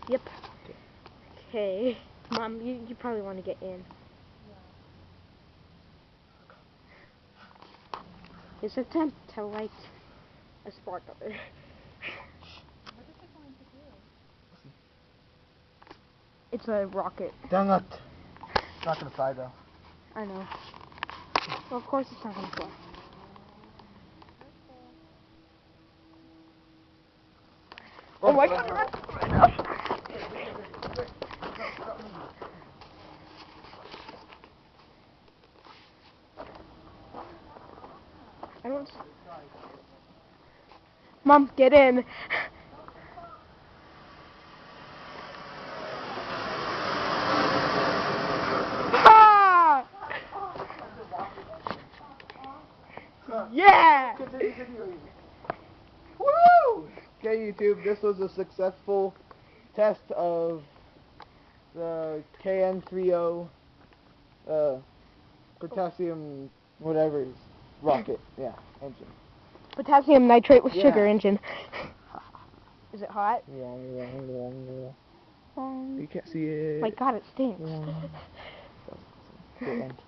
Yep. Okay. Mom, you probably want to get in. It's attempt to light a spark up there. What is it going to do? It's a rocket. Dang it. It's not gonna fly though. I know. Well, of course it's not going to fly. Oh my god! I don't. Mom, get in. Ah! Yeah! Woo! Okay, YouTube, this was a successful test of the Kno3 potassium whatever rocket, engine. Potassium nitrate with Yeah. sugar engine. Is it hot? You can't see it. My god, it stinks. The end.